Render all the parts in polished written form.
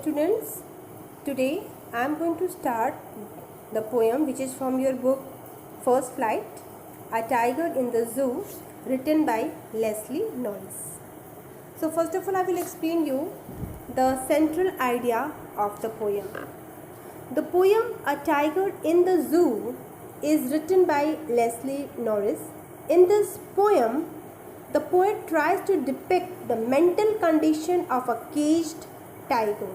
students, today I am going to start the poem which is from your book First Flight, A Tiger in the Zoo, written by Leslie Norris. So first of all I will explain you the central idea of the poem. The poem A Tiger in the Zoo is written by Leslie Norris. In this poem, the poet tries to depict the mental condition of a caged tiger.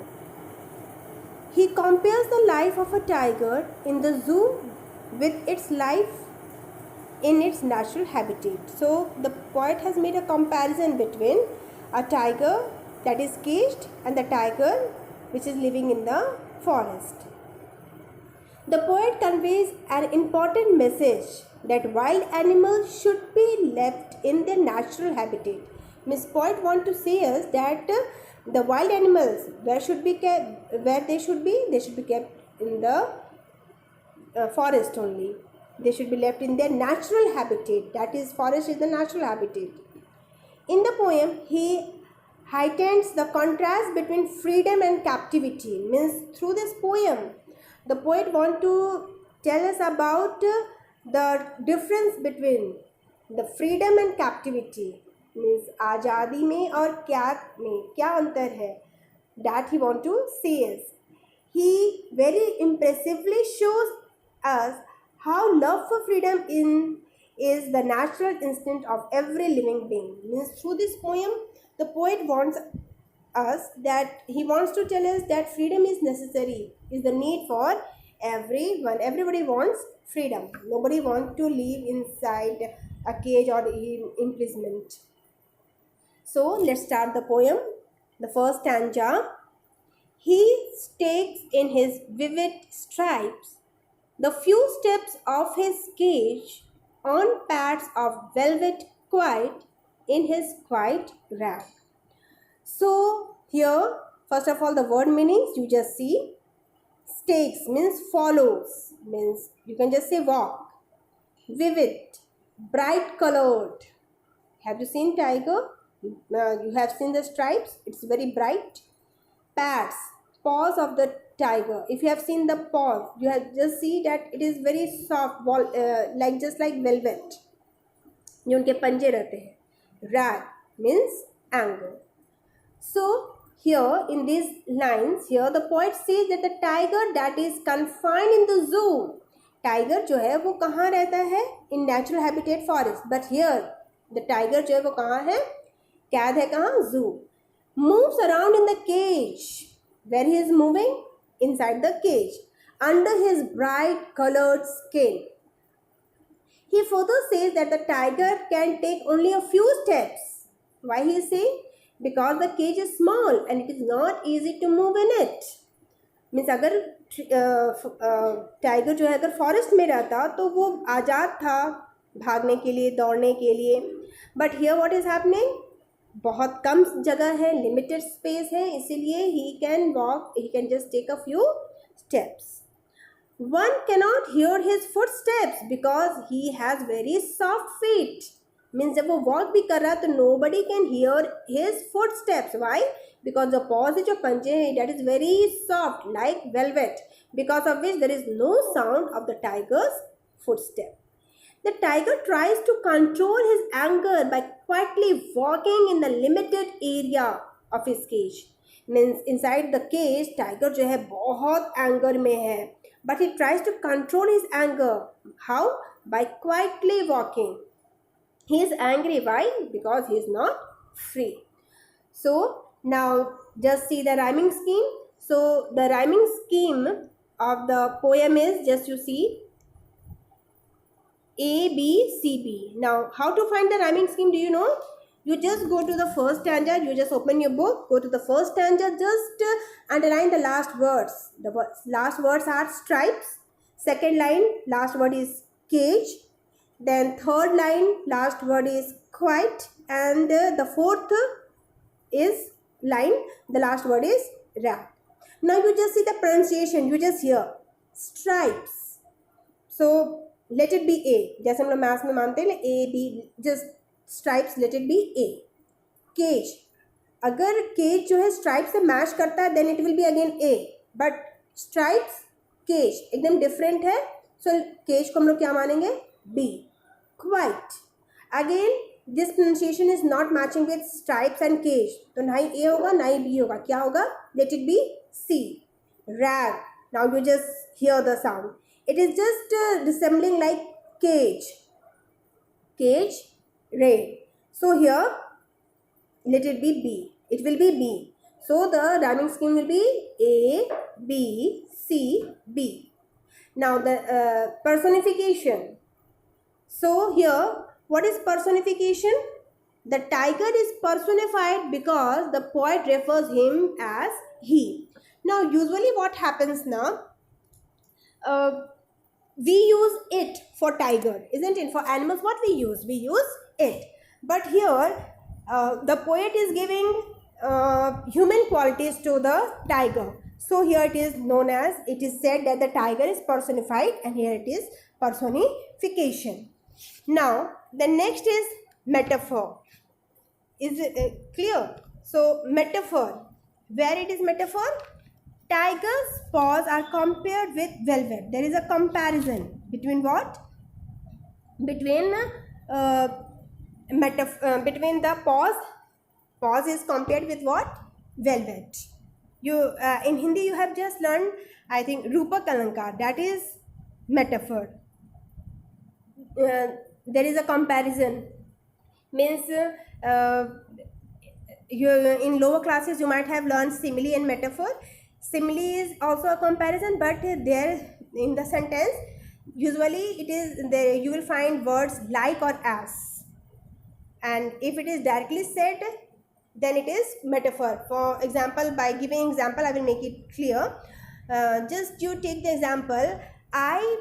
He compares the life of a tiger in the zoo with its life in its natural habitat. So the poet has made a comparison between a tiger that is caged and the tiger which is living in the forest. The poet conveys an important message that wild animals should be left in their natural habitat. Miss Poet want to say us that the wild animals where they should be kept in the forest only. They should be left in their natural habitat. That is, forest is the natural habitat. In the poem, he heightens the contrast between freedom and captivity. Means through this poem, the poet want to tell us about the difference between the freedom and captivity. Means आज़ादी में और कैद में क्या अंतर है? That he want to say us. He very impressively shows us how love for freedom is the natural instinct of every living being. Means through this poem, the poet wants us that he wants to tell us that freedom is necessary, is the need for everyone. Everybody wants freedom. Nobody wants to live inside a cage or in imprisonment. So let's start the poem. The first stanza. He stakes in his vivid stripes the few steps of his cage on pads of velvet quiet in his quiet rack. So here, first of all, the word meanings you just see. Stakes means follows, means you can just say walk. Vivid, bright colored. Have you seen tiger? You have seen the stripes. It's very bright. Pads, paws of the tiger. If you have seen the paws, you have just see that it is very soft, like just like velvet. जो उनके पंजे रहते हैं. Wrath means anger. So here in these lines, here the poet says that the tiger that is confined in the zoo, tiger जो है वो कहाँ रहता है? In natural habitat forest. But here the tiger जो है वो कहाँ है? कैद है कहाँ? Zoo. Moves around in the cage. Where he is moving? Inside the cage. Under his bright colored skin. He further says that the tiger can take only a few steps. Why he is saying? Because the cage is small and it is not easy to move in it. Means अगर tiger जो है अगर forest में रहता तो वो आज़ाद था भागने के लिए, दौड़ने के लिए. But here what is happening? बहुत कम जगह है, लिमिटेड स्पेस है, इसीलिए he can walk, he can just take a few steps. One cannot hear his footsteps because he has very soft feet. Means जब वो वॉक भी कर रहा है तो nobody can hear his footsteps. Why? Because the paws जो पंजे हैं that is very soft like velvet, because of which there is no sound of the tiger's footstep. The tiger tries to control his anger by quietly walking in the limited area of his cage. Means inside the cage tiger जो है बहुत anger में है. But he tries to control his anger. How? By quietly walking. He is angry. Why? Because he is not free. So now just see the rhyming scheme. So the rhyming scheme of the poem is just you see A, B, C, B. Now how to find the rhyming scheme? Do you know? You just go to the first stanza, you just open your book, go to the first stanza, just underline the last words. The last words are stripes. Second line, last word is cage. Then third line, last word is quiet. And the fourth is line, the last word is rat. Now you just see the pronunciation, you just hear stripes. So let it be A. जैसे हम लोग maths में मानते हैं A, B, just stripes, let it be A. Cage, अगर cage जो है stripe से मैच करता है then it will be again A, but stripes cage एकदम डिफरेंट है, सो केज को हम लोग क्या मानेंगे, B. Quite again this pronunciation is not matching with stripes and cage, तो ना ही ए होगा ना ही बी होगा, क्या होगा, let it be C. Rag, now you just hear the sound, it is just resembling like cage, cage, ray. So here let it be B, it will be B. So the rhyming scheme will be A, B, C, B. Now the personification. So here what is personification? The tiger is personified because the poet refers him as he. Now usually what happens now, we use it for tiger, isn't it? For animals what we use it, but here the poet is giving human qualities to the tiger, so here it is known as, it is said that the tiger is personified, and here it is personification. Now the next is metaphor. Is it clear? So metaphor, where it is metaphor, tiger's paws are compared with velvet. There is a comparison between what? Between between the paws. Paws is compared with what? Velvet. You in Hindi you have just learned, I think, Rupak Alankar. That is metaphor. There is a comparison. Means you in lower classes you might have learned simile and metaphor. Simile is also a comparison, but there in the sentence usually it is there, you will find words like or as, and if it is directly said then it is metaphor. For example, by giving example I will make it clear. Just you take the example, I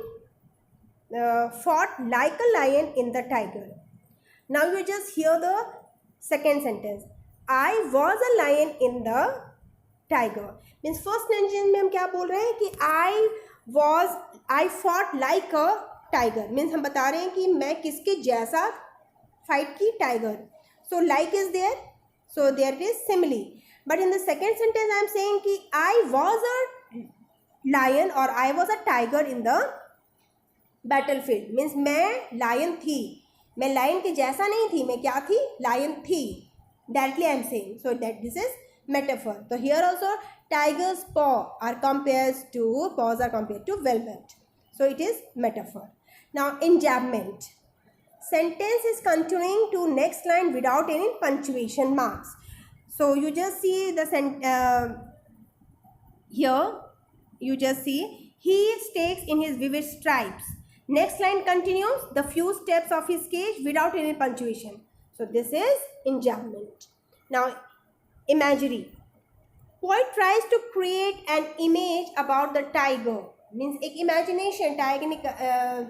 fought like a lion in the tiger. Now you just hear the second sentence, I was a lion in the tiger. Means first sentence में हम क्या बोल रहे हैं कि I fought like a tiger, means हम बता रहे हैं कि मैं किसके जैसा fight की, tiger. So like is there, so there it is simile. But in the second sentence I am saying कि I was a lion or I was a tiger in the battlefield. means मैं lion थी, मैं lion के जैसा नहीं थी, मैं क्या थी, lion थी. Directly I am saying, so that this is metaphor. So here also tiger's paws are compared to velvet, so it is metaphor. Now enjambment, sentence is continuing to next line without any punctuation marks. So you just see the here you just see he stakes in his vivid stripes. Next line continues the few steps of his cage without any punctuation. So this is enjambment. Now imagery, poet tries to create an image about the tiger. Means एक imagination tiger ने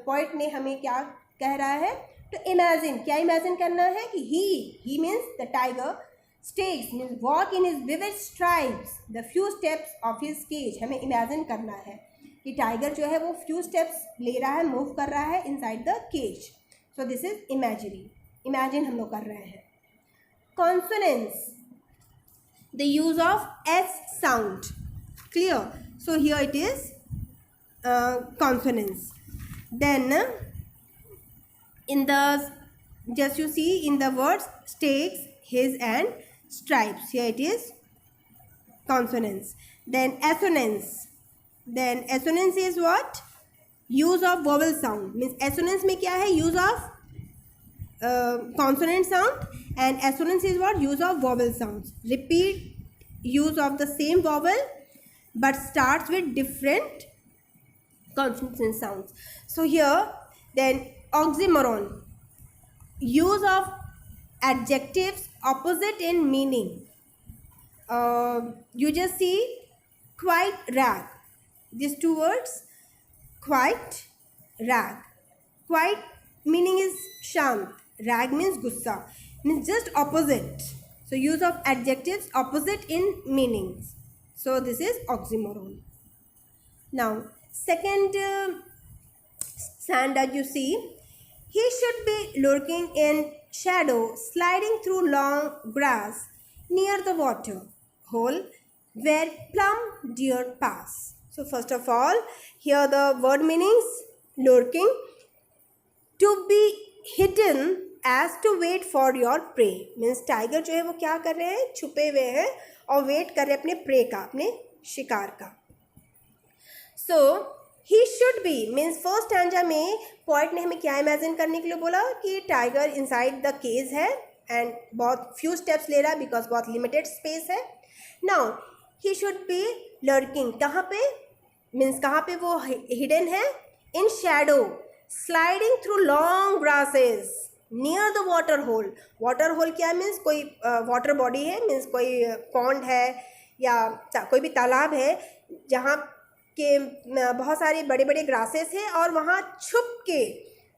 poet ने हमें क्या कह रहा है, तो imagine, क्या imagine करना है कि he means the tiger stakes means walk in his vivid stripes the few steps of his cage. हमें imagine करना है कि टाइगर जो है वो few steps ले रहा है, मूव कर रहा है inside the cage. So this is imagery, imagine हम लोग कर रहे हैं. Consonants, the use of S sound, clear? So here it is consonants. Then in the, just you see in the words stakes, his and stripes, here it is consonants. Then assonance, then assonance is what? Use of vowel sound. means assonance में क्या है? Use of consonant sound, and assonance is what? Use of vowel sounds. Repeat use of the same vowel but starts with different consonant sounds. So here then oxymoron, use of adjectives opposite in meaning. You just see quite, rag, these two words, quite, rag. Quite meaning is shant, rag means gussa, means just opposite. So use of adjectives opposite in meanings. So this is oxymoron. Now second stanza you see, he should be lurking in shadow, sliding through long grass. near the water hole where plump deer pass. So first of all, here the word meanings: lurking, to be hidden as to wait for your prey, means tiger जो है वो क्या कर रहे हैं, छुपे हुए हैं और वेट कर रहे हैं अपने प्रे का, अपने शिकार का. So he should be means first stanza में पोइट ने हमें क्या इमेजिन करने के लिए बोला कि टाइगर इनसाइड द केज है एंड बहुत फ्यू स्टेप्स ले रहा है बिकॉज बहुत लिमिटेड स्पेस है. Now he should be lurking, कहाँ पे मीन्स कहाँ पे वो हिडन है, in shadow, sliding through long grasses near the water hole. Water hole क्या मीन्स कोई वाटर बॉडी है, मीन्स कोई पॉन्ड है या कोई भी तालाब है जहाँ के बहुत सारे बड़े बड़े ग्रासेस हैं और वहाँ छुप के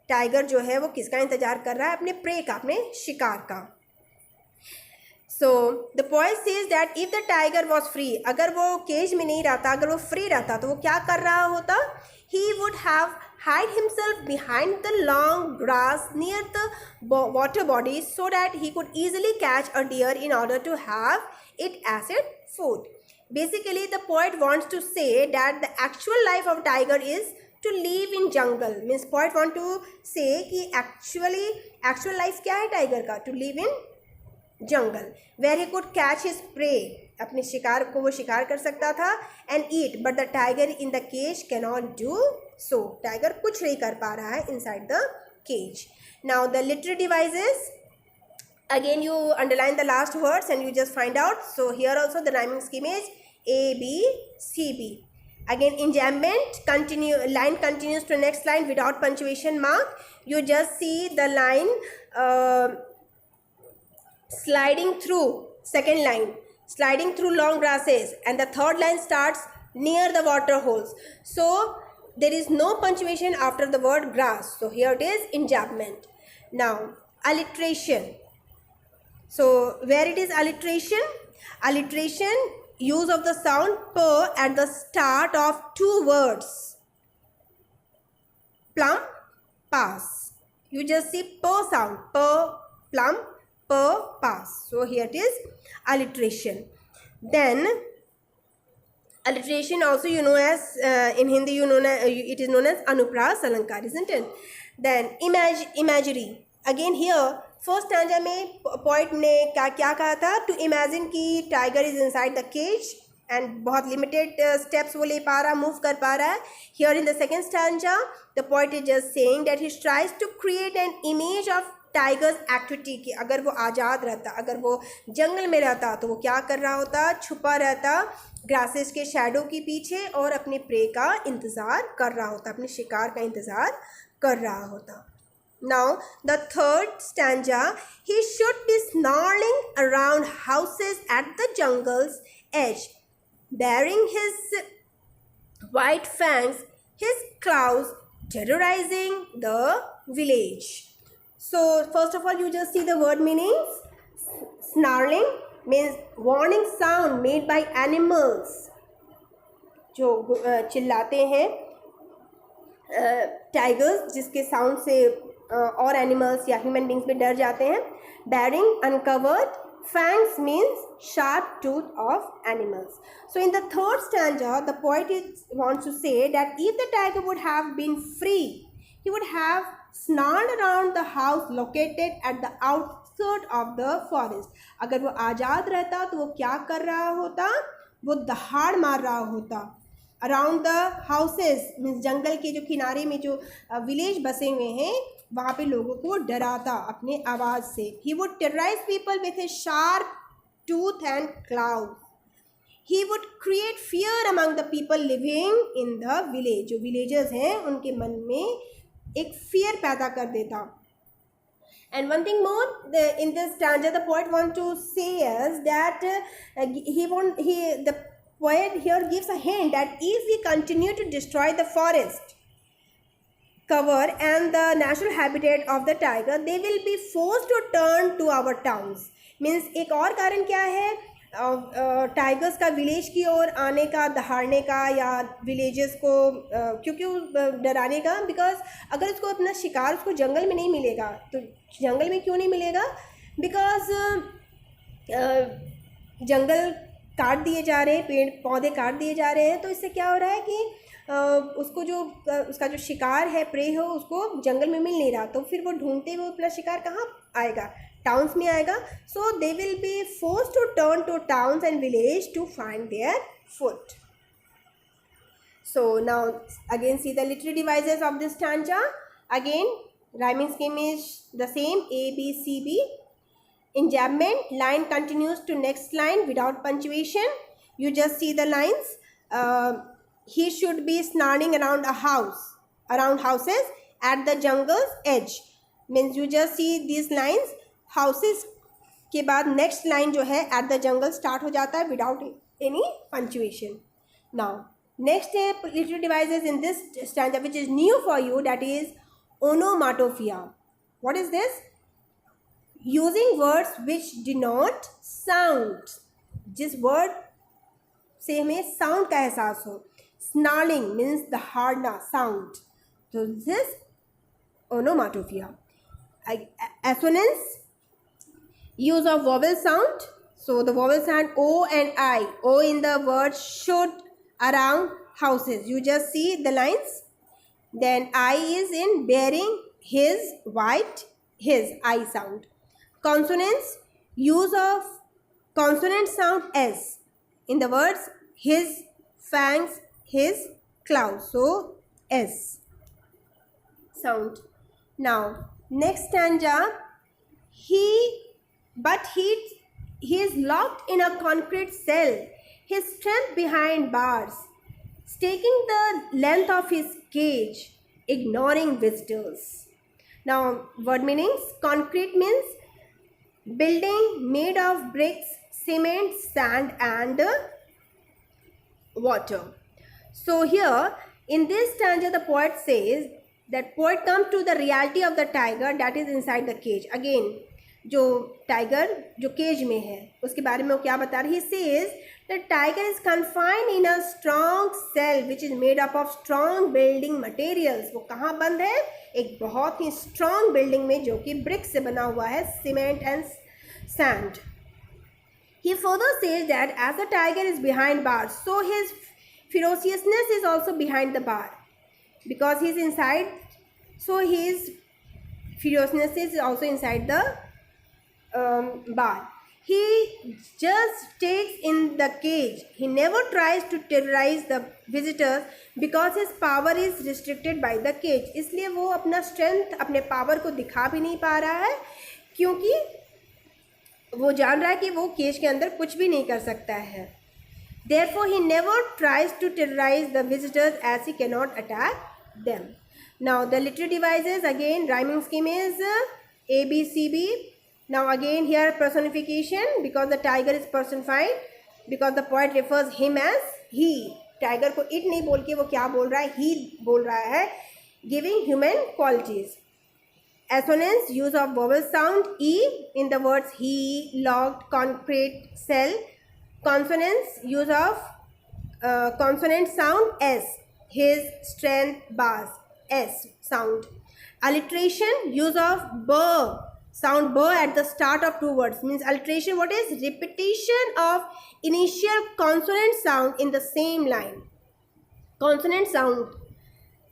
टाइगर जो है वो किसका इंतज़ार कर रहा है, अपने प्रे का, अपने शिकार का. So the point says that if the tiger was free, अगर वो केज में नहीं रहता, अगर वो फ्री रहता तो वो क्या कर रहा होता, he would have hide himself behind the long grass near the water body so that he could easily catch a deer in order to have it as its food. Basically, the poet wants to say that the actual life of tiger is to live in jungle. Means poet want to say कि actual life क्या है tiger का, to live in jungle where he could catch his prey, अपने शिकार को वो शिकार कर सकता था, and eat, but the tiger in the cage cannot do so. Tiger कुछ नहीं कर पा रहा है inside the cage. Now the literary devices, again you underline the last words and you just find out. So here also the rhyming scheme is A, B, C, B. Again enjambment, line continues to next line without punctuation mark. You just see the line sliding through, second line sliding through long grasses, and the third line starts near the water holes. So there is no punctuation after the word grass, so here it is enjambment. Now alliteration, so where it is alliteration, use of the sound per at the start of two words, plum, pass. You just see per sound, per, plum, per, pass. So here it is alliteration. Then alliteration also you know as in Hindi it is known as Anupras Alankar, isn't it? Then imagery. Again here first stanza में poet ने क्या कहा था, to imagine कि tiger is inside the cage and बहुत limited steps वो ले पा रहा, move कर पा रहा है. Here in the second stanza the poet is just saying that he tries to create an image of tigers activity की. अगर वो आज़ाद रहता, अगर वो जंगल में रहता तो वो क्या कर रहा होता, छुपा रहता ग्रासेस के शैडो के पीछे और अपने प्रे का इंतज़ार कर रहा होता, अपने शिकार का इंतज़ार कर रहा होता. Now the third stanza, he should be snarling around houses at the jungle's edge, bearing his white fangs, his claws terrorizing the village. So first of all you just see the word meanings. Snarling means warning sound made by animals, जो चिल्लाते हैं tigers, जिसके sound से और animals या human beings भी डर जाते हैं. bearing uncovered fangs means sharp tooth of animals. So in the third stanza the poet wants to say that if the tiger would have been free, he would have snarled around the house located at the outskirt of the forest. अगर वो आज़ाद रहता तो वो क्या कर रहा होता, वो दहाड़ मार रहा होता. अराउंड द हाउसेस मीन्स जंगल के जो किनारे में जो विलेज बसे हुए हैं वहाँ पे लोगों को डराता अपने आवाज़ से. He would terrorise people with his sharp tooth and cloud. He would create fear among the people living in the village. जो विलेजर्स हैं उनके मन में एक फियर पैदा कर देता. And one thing more, in this stanza the poet wants to say is that the poet here gives a hint that if we continue to destroy the forest cover and the natural habitat of the tiger, they will be forced to turn to our towns. Means एक और कारण क्या है tigers का village की ओर आने का, दहाड़ने का या विलेजेस को क्योंकि डराने का. बिकॉज अगर उसको अपना शिकार उसको जंगल में नहीं मिलेगा, तो जंगल में क्यों नहीं मिलेगा, बिकॉज जंगल काट दिए जा रहे हैं, पेड़ पौधे काट दिए जा रहे हैं, तो इससे क्या हो रहा है कि उसको जो उसका जो शिकार है, प्रे हो, उसको जंगल में मिल नहीं रहा, तो फिर वो ढूंढते हुए अपना शिकार कहाँ आएगा, टाउन्स में आएगा. So they will be forced to turn to towns and village to find their food. So now again see the literary devices of this stanza. Again rhyming scheme is the same, A, B, C, B. Enjambment, line continues to next line without punctuation. You just see the lines. He should be snarling around a house, around houses at the jungle's edge. Means you just see these lines. Houses के बाद next line जो है at the jungle start हो जाता है without any punctuation. Now next literary devices in this stanza which is new for you, that is onomatopoeia. What is this? Using words which denote sound. जिस word से हमें sound का एहसास हो. Snarling means the hard sound. So this is onomatopoeia. Assonance, use of vowel sound. So the vowel sound O and I. O in the word should, around, houses. You just see the lines. Then I is in bearing, his, white, his, I sound. Consonants, use of consonant sound S in the words his, fangs, his, cloud. So S sound. Now next stanza, he is locked in a concrete cell, his strength behind bars, staking the length of his cage, ignoring visitors. Now word meanings. Concrete means building made of bricks, cement, sand and water. So here in this stanza the poet says that poet comes to the reality of the tiger that is inside the cage. Again जो tiger जो cage में है उसके बारे में वो क्या बता रही है. He says the tiger is confined in a strong cell which is made up of strong building materials. वो कहाँ बंद है? एक बहुत ही strong building में जो कि brick से बना हुआ है, cement and sand. He further says that as the tiger is behind bars, so his ferociousness is also behind the bar. Because he is inside, so his ferociousness is also inside the bar. He just stays in the cage. He never tries to terrorize the visitors because his power is restricted by the cage. इसलिए वो अपना strength, अपने power को दिखा भी नहीं पा रहा है क्योंकि वो जान रहा है कि वो केज के अंदर कुछ भी नहीं कर सकता है. Therefore, he never tries to terrorize the visitors as he cannot attack them. Now, the literary devices, again, rhyming scheme is A, B, C, B. Now, again, here personification, because the tiger is personified, because the poet refers him as he. Tiger को it नहीं बोल के वो क्या बोल रहा है? He बोल रहा है, giving human qualities. Assonance, use of vowel sound E in the words he, locked, concrete, cell. Consonants, use of consonant sound S, his, strength, bars, S sound. Alliteration, use of b, sound b at the start of two words. Means alliteration, what is? Repetition of initial consonant sound in the same line. Consonant sound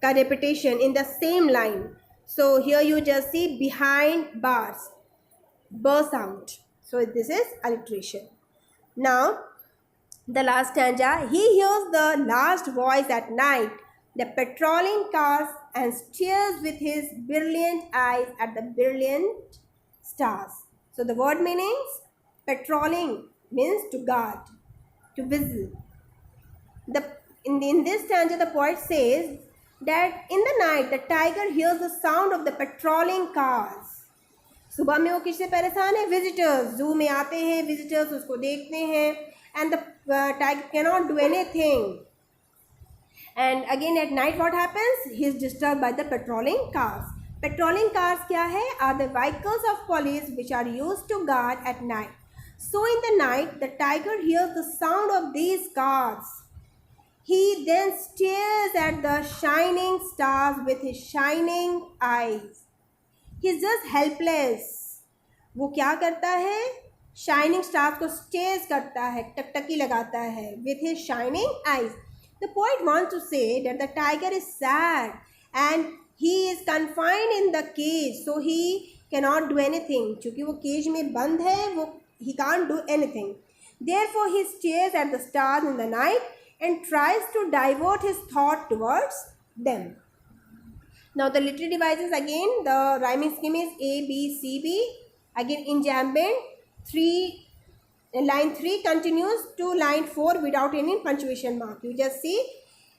ka repetition in the same line. So here you just see behind bars, b sound. So this is alliteration. Now the last stanza, he hears the last voice at night, the patrolling cars, and stares with his brilliant eyes at the brilliant stars. So the word meanings, patrolling means to guard, to visit. In this stanza the poet says that in the night the tiger hears the sound of the patrolling cars. सुबह में वो किससे परेशान है? Visitors. जू में आते हैं विजिटर्स, उसको देखते हैं, and the tiger cannot do anything. And again at night what happens? He is disturb by the patrolling cars. Patrolling cars क्या है? Are the vehicles of police which are used to guard at night. So in the night the tiger hears the sound of these cars. He then stares at the shining stars with his shining eyes. He is just helpless. वो क्या करता है? Shining stars को chase करता है, टकटकी लगाता है with his shining eyes. The poet wants to say that the tiger is sad and he is confined in the cage, so he cannot do anything. चूँकि वो केज में बंद है, वो he can't do anything. Therefore he stares at the stars in the night and tries to divert his thought towards them. Now the literary devices again, the rhyming scheme is A, B, C, B. Again enjambment, line 3 continues to line 4 without any punctuation mark. You just see,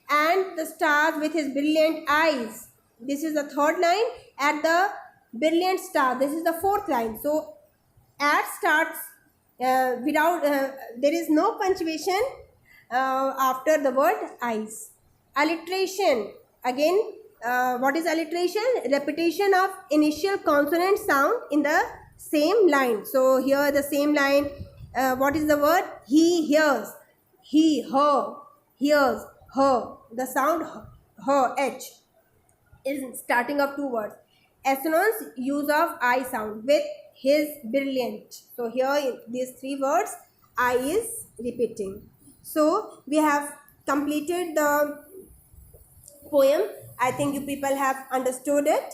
and the stars with his brilliant eyes. This is the third line. At the brilliant star, this is the fourth line. So at starts without there is no punctuation after the word eyes. Alliteration again. What is alliteration? Repetition of initial consonant sound in the same line. So here the same line. What is the word? He hears. He, her, hears, her. The sound her, h is starting of two words. Assonance, use of I sound with his brilliant. So here these three words I is repeating. So we have completed the poem. I think you people have understood it.